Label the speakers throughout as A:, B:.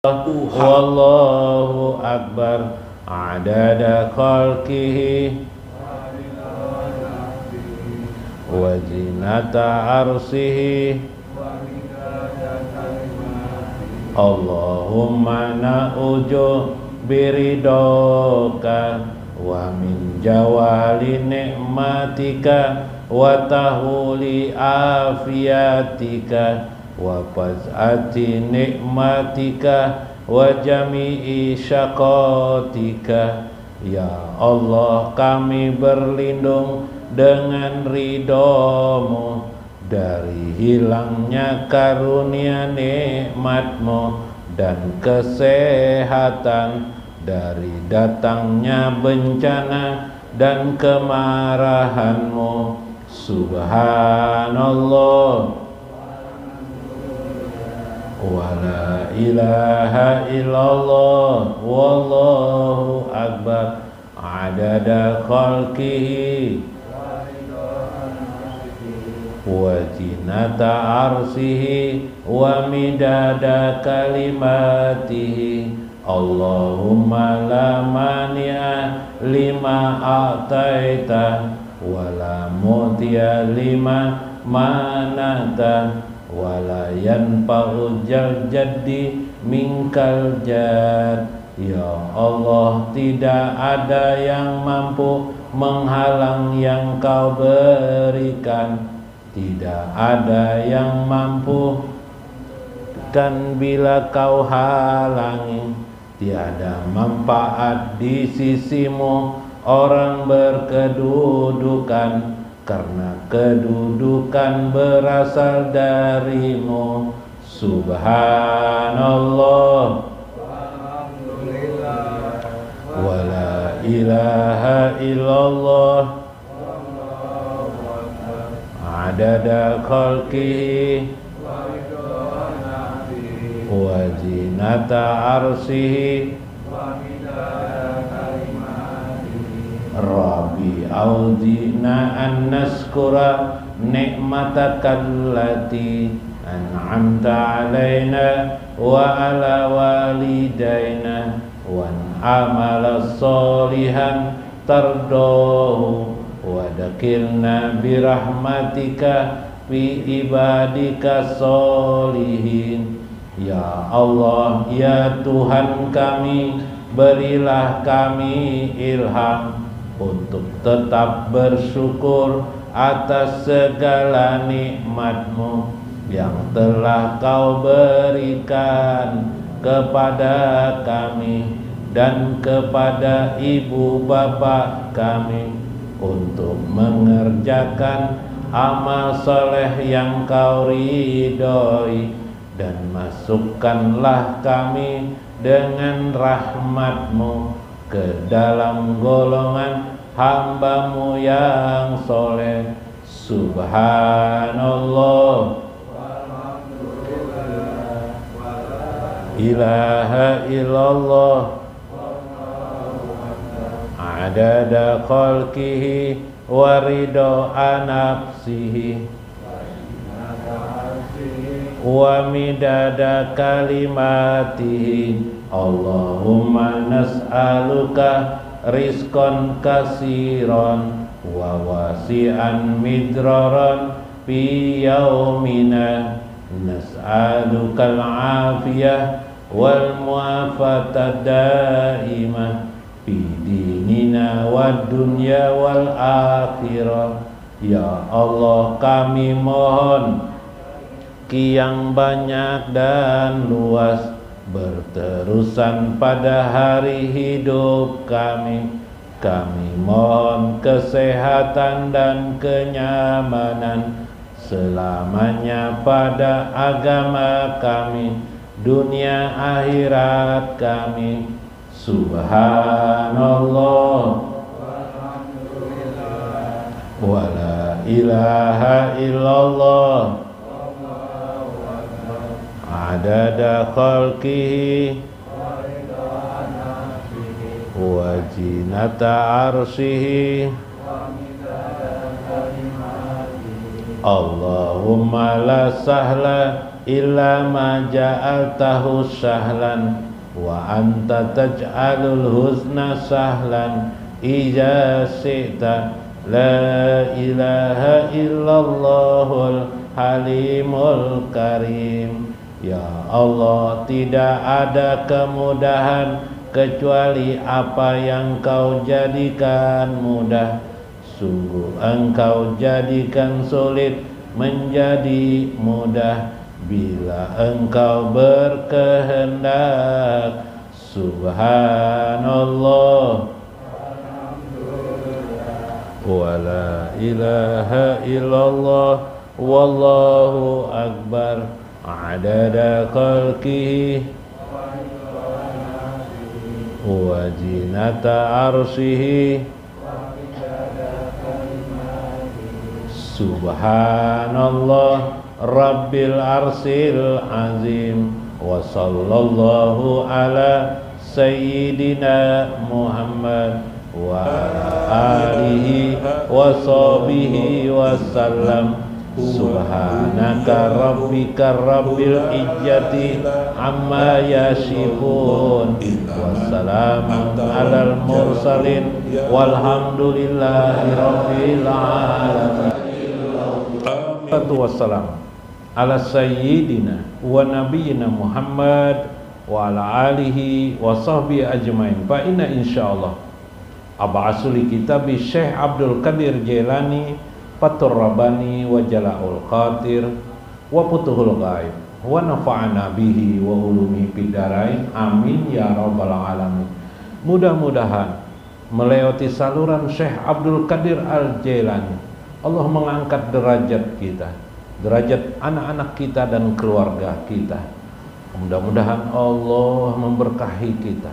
A: Wallahu akbar adada khalqihi wa zinata arsihi. Allahumma na'udzu biridhoka wa min jawali ni'matika wa tahuli afiyatika wa faz'ati nikmatika wa jami'i syaqatika. Ya Allah, kami berlindung dengan ridhomu dari hilangnya karunia nikmatmu dan kesehatan, dari datangnya bencana dan kemarahanmu. Subhanallah wa la ilaha illallah wallahu akbar adada khalqihi wa zinata arsihi wa midada kalimatihi. Allahumma la mani'a lima a'taita wa la mu'tiya lima manata wa la yanfa'u jaddi minkal jad. Ya Allah, tidak ada yang mampu menghalang yang kau berikan, tidak ada yang mampu dan bila kau halangi, tiada manfaat di sisimu orang berkedudukan, karena kedudukan berasal darimu. Subhanallah wa la ilaha illallah adada khalqihi wa zinata arsihi. Rabbi auzina an naskura ni'matakallati an'amta alaina wa ala walidaina wa amala sholihan tardohu wa dakilna birahmatika fi ibadika sholihin. Ya Allah, ya Tuhan kami, berilah kami ilham untuk tetap bersyukur atas segala nikmat-Mu yang telah Kau berikan kepada kami dan kepada ibu bapa kami, untuk mengerjakan amal soleh yang Kau ridhoi, dan masukkanlah kami dengan rahmat-Mu ke dalam golongan hamba-Mu yang soleh. Subhanallah ilaha illallah adada khalqihi wa ridha nafsihi wa midada kalimatihi. Allahumma nas'aluka rizqan kasiran wa wasi'an midraran fi yaumina. Nas'aluka al-afiyah wal mu'afata daimah fi dinina wad dunya wal akhirah. Ya Allah, kami mohon ki yang banyak dan luas berterusan pada hari hidup kami. Kami mohon kesehatan dan kenyamanan selamanya pada agama kami, dunia akhirat kami. Subhanallah wa la ilaha illallah adada khalqihi wa zinata arsihi. Allahumma la sahla illa ma ja'altahu sahlan wa anta taj'alul huzna sahlan idza syi'ta. La ilaha illallahul halimul karim. Ya Allah, tidak ada kemudahan kecuali apa yang Kau jadikan mudah. Sungguh Engkau jadikan sulit menjadi mudah bila Engkau berkehendak. Subhanallah wa la ilaha illallah wallahu akbar adada khalqihi wa zinata arsyihi. Subhanallah rabbil arsyil azim wa sallallahu ala sayyidina Muhammad wa ala alihi wa sahbihi wa sallam. Subhanaka rabbika rabbil izzati amma yasifun wa salamun alal mursalin walhamdulillahi rabbil alamin. Wassalam ala sayyidina wa nabiyyina Muhammad wa ala alihi wa sahbihi ajmain. Fa inna insyaallah ab'asuli kitabi Syekh Abdul Qadir Jailani Fathur Rabbani wa Jala'ul Qadir wa Futuhul Ghaib wa nafa'ana bihi wa ulumihi bidarain. Amin ya rabbal alamin. Mudah-mudahan melewati saluran Syekh Abdul Qadir Al-Jailani Allah mengangkat derajat kita, derajat anak-anak kita dan keluarga kita. Mudah-mudahan Allah memberkahi kita,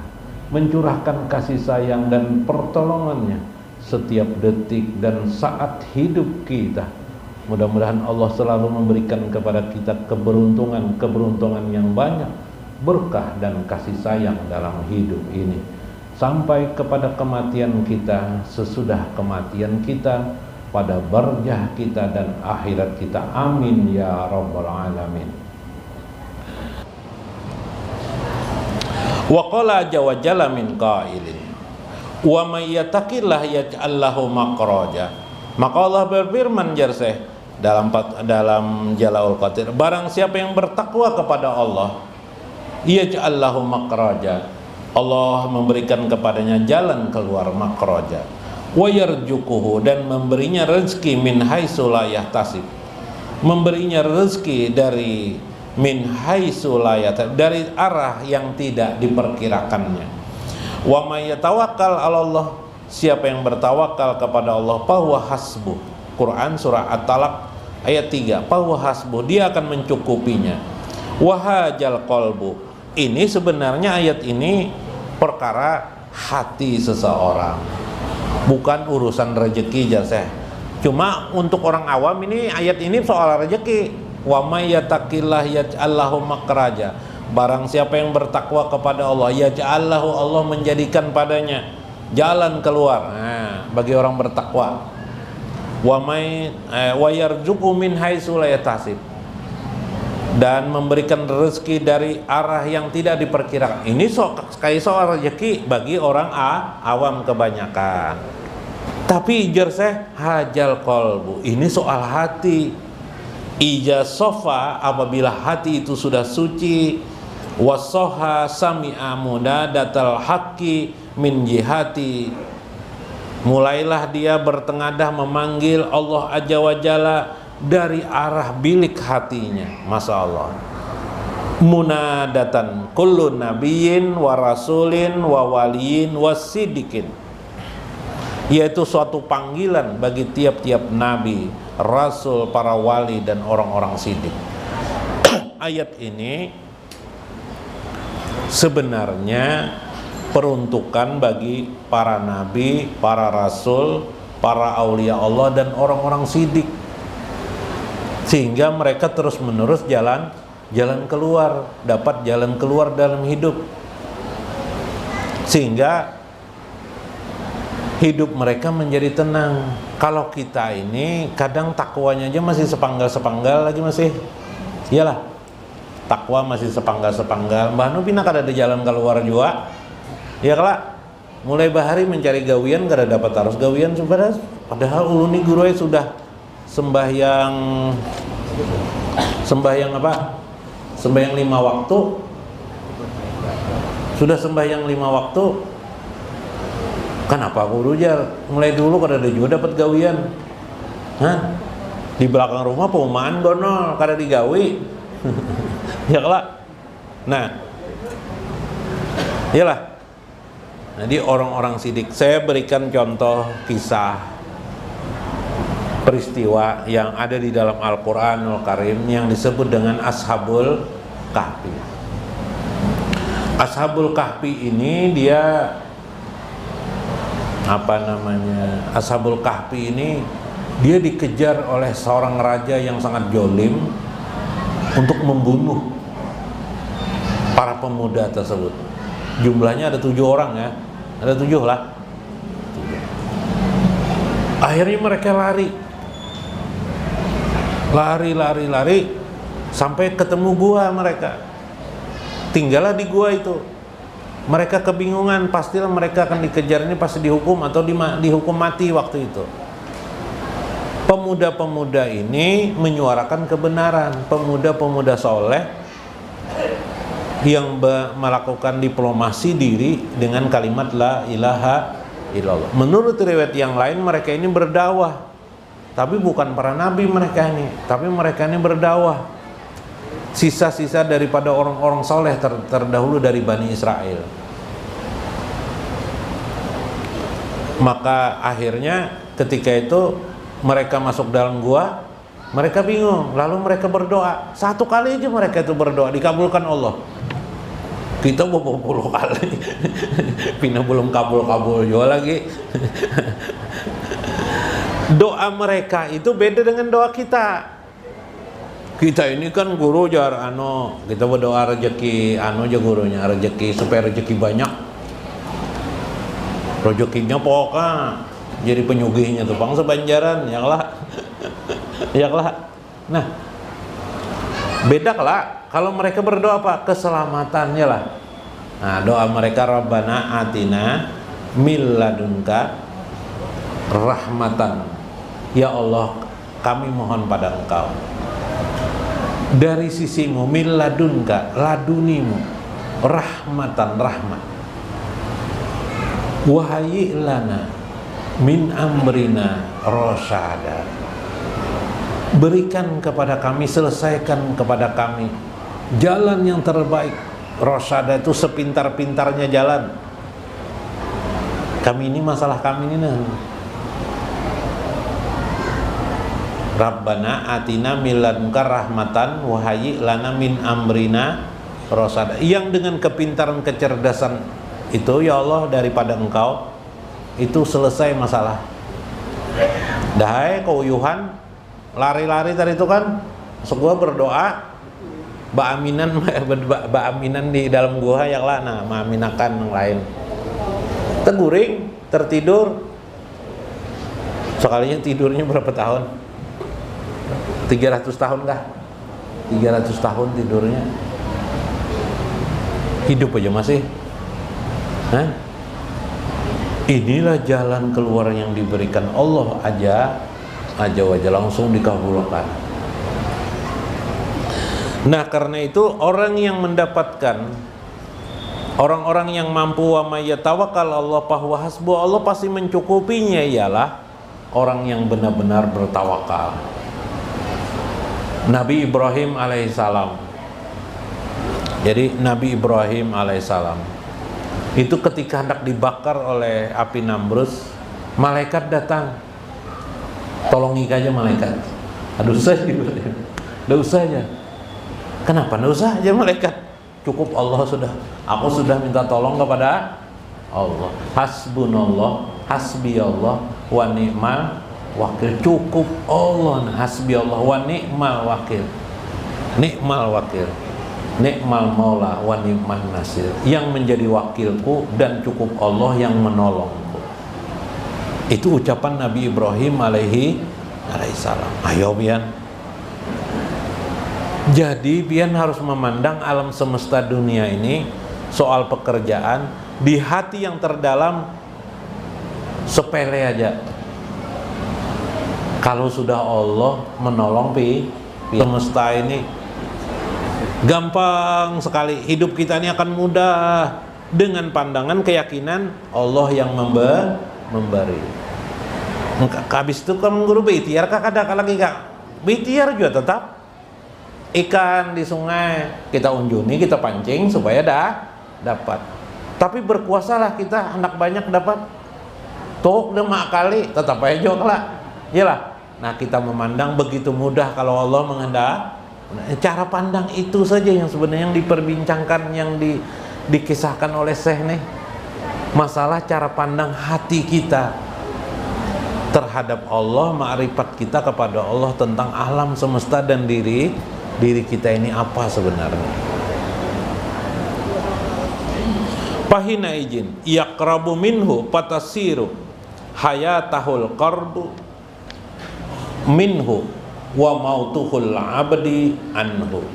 A: mencurahkan kasih sayang dan pertolongannya setiap detik dan saat hidup kita. Mudah-mudahan Allah selalu memberikan kepada kita keberuntungan yang banyak, berkah dan kasih sayang dalam hidup ini sampai kepada kematian kita, sesudah kematian kita, pada barjah kita dan akhirat kita. Amin ya rabbal alamin. Wa qala azza wa jalla min qailin wa may yattaqillah yaj'al lahu makhraja. Maka Allah berfirman jarseh dalam Jala'ul Qadir, barang siapa yang bertakwa kepada Allah, yaj'al lahu makhraja, Allah memberikan kepadanya jalan keluar, makhraja. Wa yarjuquhu, dan memberinya rezeki min haitsu la yahtasib, memberinya rezeki dari min haitsu la yahtasib, dari arah yang tidak diperkirakannya. Wa may yatawakkal 'ala Allah, siapa yang bertawakal kepada Allah, fahuwa hasbuh. Quran surah At-Talaq ayat 3, fahuwa hasbuh, dia akan mencukupinya. Wa hajal qalbu, ini sebenarnya ayat ini perkara hati seseorang, bukan urusan rezeki jasa. Cuma untuk orang awam ini ayat ini soal rezeki. Wa may yattaqillah yaj'al lahu makhraja, barang siapa yang bertakwa kepada Allah, yaj'al lahu, Allah menjadikan padanya jalan keluar. Nah, bagi orang bertakwa. Wa yarzuqu min haitsu la yahtasib, dan memberikan rezeki dari arah yang tidak diperkirakan. Ini soal rezeki bagi orang awam kebanyakan. Tapi jerseh hajal qalbu, ini soal hati. Ija sofa, apabila hati itu sudah suci, wasoha sami'a munadatal haqqi min jihati, mulailah dia bertengadah memanggil Allah Azza wa Jalla dari arah bilik hatinya. Masya Allah. Munadatan kullu nabiyyin wa rasulin wa waliyin wa siddiqin, yaitu suatu panggilan bagi tiap-tiap nabi, rasul, para wali dan orang-orang siddiq. Ayat ini sebenarnya peruntukan bagi para nabi, para rasul, para aulia Allah dan orang-orang siddiq, sehingga mereka terus-menerus jalan keluar, dapat jalan keluar dalam hidup, sehingga hidup mereka menjadi tenang. Kalau kita ini kadang takwanya aja masih sepanggal-sepanggal lagi, masih iyalah, takwa masih sepanggal Mbah Nu pina kada ada jalan keluar juga ya kelak mulai bahari mencari gawian kada dapat harus gawian padahal uluni guru sudah sembahyang apa? Sembahyang 5 waktu. Sudah sembahyang 5 waktu. Kenapa guru jar? Mulai dulu kada ada juga dapat gawian. Hah? Di belakang rumah perumahan gonol kada digawi. Ya kelak. Nah. Iyalah. Jadi orang-orang sidik, saya berikan contoh kisah peristiwa yang ada di dalam Al-Quranul Karim yang disebut dengan Ashabul Kahfi. Ashabul Kahfi ini dia Ashabul Kahfi ini dia dikejar oleh seorang raja yang sangat jolim untuk membunuh para pemuda tersebut. Jumlahnya ada 7 orang ya. Ada 7 lah. Akhirnya mereka lari sampai ketemu gua mereka. Tinggallah di gua itu. Mereka kebingungan, pastilah mereka akan dikejar ini pasti dihukum atau dihukum mati waktu itu. Pemuda-pemuda ini menyuarakan kebenaran, pemuda-pemuda soleh yang melakukan diplomasi diri dengan kalimat la ilaha illallah. Menurut riwayat yang lain mereka ini berdakwah, tapi bukan para nabi mereka ini, tapi mereka ini berdakwah. Sisa-sisa daripada orang-orang soleh terdahulu dari Bani Israel. Maka akhirnya ketika itu mereka masuk dalam gua, mereka bingung, lalu mereka berdoa. 1 kali aja mereka itu berdoa, dikabulkan Allah. Kita beberapa puluh kali Pina belum kabul juga lagi. Doa mereka itu beda dengan doa kita. Kita ini kan guru jar kita berdoa rezeki aja gurunya, rezeki supaya rezeki banyak. Rezekinya pokoknya jadi penyugihnya tuh bangsa Banjaran ya lah. Ya lah. Nah, beda lah. Kalau mereka berdoa apa? Keselamatannya lah. Nah, doa mereka Rabbana atina min ladunka rahmatan. Ya Allah, kami mohon pada Engkau dari sisimu, min ladunka, ladunimu, rahmatan, rahmat. Wahai lana min amrina rosyada. Berikan kepada kami, selesaikan kepada kami jalan yang terbaik. Rosyada itu sepintar-pintarnya jalan. Kami ini masalah kami ini Rabbana atina min ladunka rahmatan wa hayyi lana min amrina rosyada. Yang dengan kepintaran kecerdasan itu ya Allah daripada Engkau itu selesai masalah. Dahai keuyuhan lari-lari tadi itu kan masuk gua berdoa Ba'aminan di dalam gua yang lah, nah mengaminakan yang lain. Teguring, tertidur. Sekalinya tidurnya berapa tahun? 300 tahun kah? 300 tahun tidurnya. Hidup aja masih. Hah? Inilah jalan keluar yang diberikan Allah aja langsung dikabulkan. Nah, karena itu orang yang mendapatkan, orang-orang yang mampu wa may yatawakkal Allah fahuwa hasbuh, Allah pasti mencukupinya, ialah orang yang benar-benar bertawakal. Nabi Ibrahim alaihissalam. Jadi Nabi Ibrahim alaihissalam itu ketika hendak dibakar oleh api Namrus, malaikat datang. Tolongi aja malaikat. Aduh usah Ibrahim. Aduh usah aja. Kenapa nggak usah aja malaikat? Cukup Allah sudah. Aku sudah minta tolong kepada Allah. Hasbunallah, hasbiyallah, wa ni'mal wakil. Cukup Allah, hasbiyallah, wa ni'mal wakil. Ni'mal wakil, ni'mal maula, wa ni'man nasir. Yang menjadi wakilku dan cukup Allah yang menolongku. Itu ucapan Nabi Ibrahim alaihissalam. Ayo bian. Jadi pian harus memandang alam semesta dunia ini soal pekerjaan di hati yang terdalam sepele aja. Kalau sudah Allah menolong semesta ini gampang sekali, hidup kita ini akan mudah dengan pandangan keyakinan Allah yang memberi. Habis itu kan guru bitiar kak ada lagi kak bitiar juga tetap ikan di sungai kita unjuni, kita pancing supaya dapat. Tapi berkuasalah kita, anak banyak dapat. Tok demak kali tetap aja jok lah. Iyalah. Nah, kita memandang begitu mudah kalau Allah menghendak. Cara pandang itu saja yang sebenarnya yang diperbincangkan, yang dikisahkan oleh Syekh nih. Masalah cara pandang hati kita terhadap Allah, ma'rifat kita kepada Allah tentang alam semesta dan diri kita ini apa sebenarnya. Pahina izin yaqrabu minhu patasiru hayatahul qardu minhu wa mautuhul abdi anhu.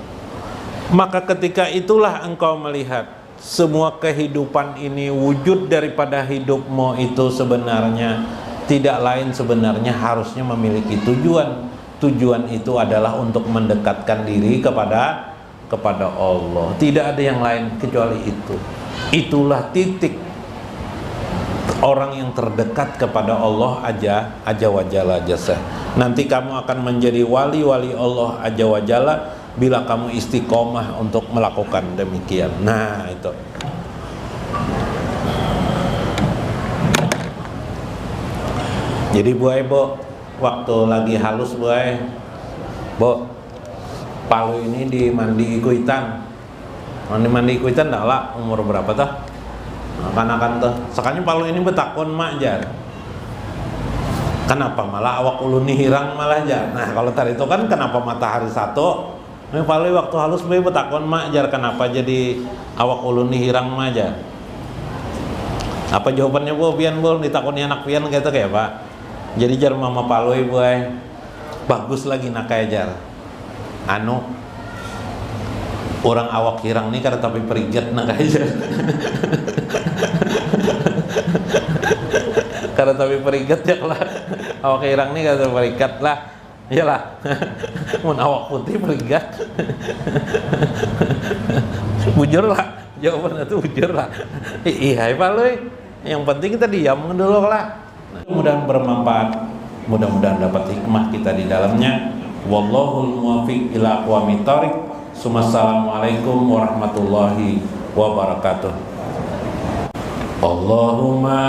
A: Maka ketika itulah engkau melihat semua kehidupan ini wujud daripada hidupmu itu sebenarnya tidak lain sebenarnya harusnya memiliki tujuan. Tujuan itu adalah untuk mendekatkan diri kepada Allah. Tidak ada yang lain kecuali itu. Itulah titik orang yang terdekat kepada Allah aja wajalla jasa. Nanti kamu akan menjadi wali-wali Allah aja wajalla bila kamu istiqomah untuk melakukan demikian. Nah, itu. Jadi Bu waktu lagi halus Bu, Palu ini di mandi ikuitan. Mandi ikuitan dah lah umur berapa tuh? Akan tuh. Sekanya Palu ini betakon mak jar. Kenapa malah awak ulun hirang malah jar. Nah, kalau tadi itu kan kenapa matahari satu? Ini Palu waktu halus betakon mak jar kenapa jadi awak ulun hirang mak jar. Apa jawabannya Bu? Pian Bu ditakoni anak pian gitu kayak Pak. Jadi jar mama Palu Bu, bagus lagi nak kayak jar. Orang awak hirang nih karena tapi perigat nak kayak jar. Karena tapi perigat ya lah. Awak hirang nih karena perigat lah. Iyalah. Mun awak putih perigat. Bujur lah. Jawabannya tuh bujur lah. Iya Palu. Yang penting kita diam dulu lah. Mudah-mudahan bermanfaat, mudah-mudahan dapat hikmah kita di dalamnya. Wallahul muwaffiq ila aqwamit thoriq. Assalamualaikum warahmatullahi wabarakatuh. Allahumma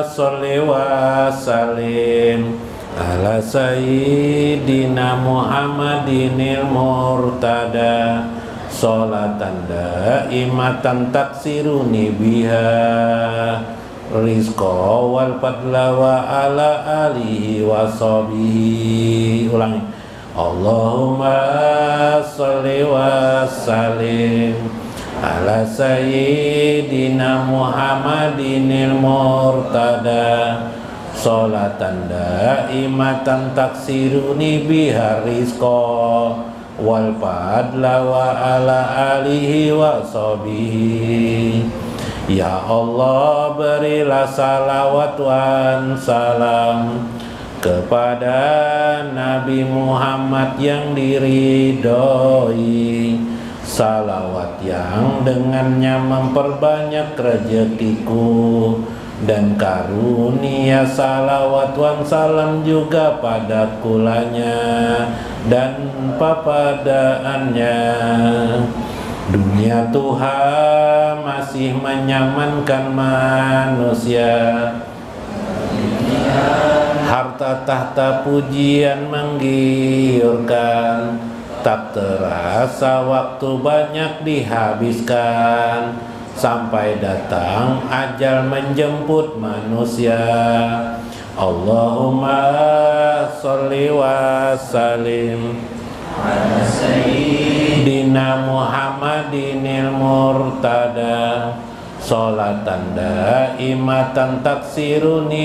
A: sholli wa sallim ala sayyidina Muhammadinil murtada sholatan daimatan taksiruni biha rizqa wal fadla wa ala alihi wa sahbihi. Ulangi. Allahumma sholli wa sallim ala sayyidina Muhammadinil murtada sholatan daimatan taksiruni biha rizqa wal fadla wa ala alihi wa sahbihi. Ya Allah, berilah salawat wan salam kepada Nabi Muhammad yang diridhoi, salawat yang dengannya memperbanyak rezekiku, dan karunia salawat wan salam juga pada kulanya dan papadaannya. Dunia Tuhan masih menyamankan manusia, harta tahta pujian menggiurkan, tak terasa waktu banyak dihabiskan, sampai datang ajal menjemput manusia. Allahumma sholli wa sallim ala sayyidina Muhammadinil murtada sholatan daimatan taksiruni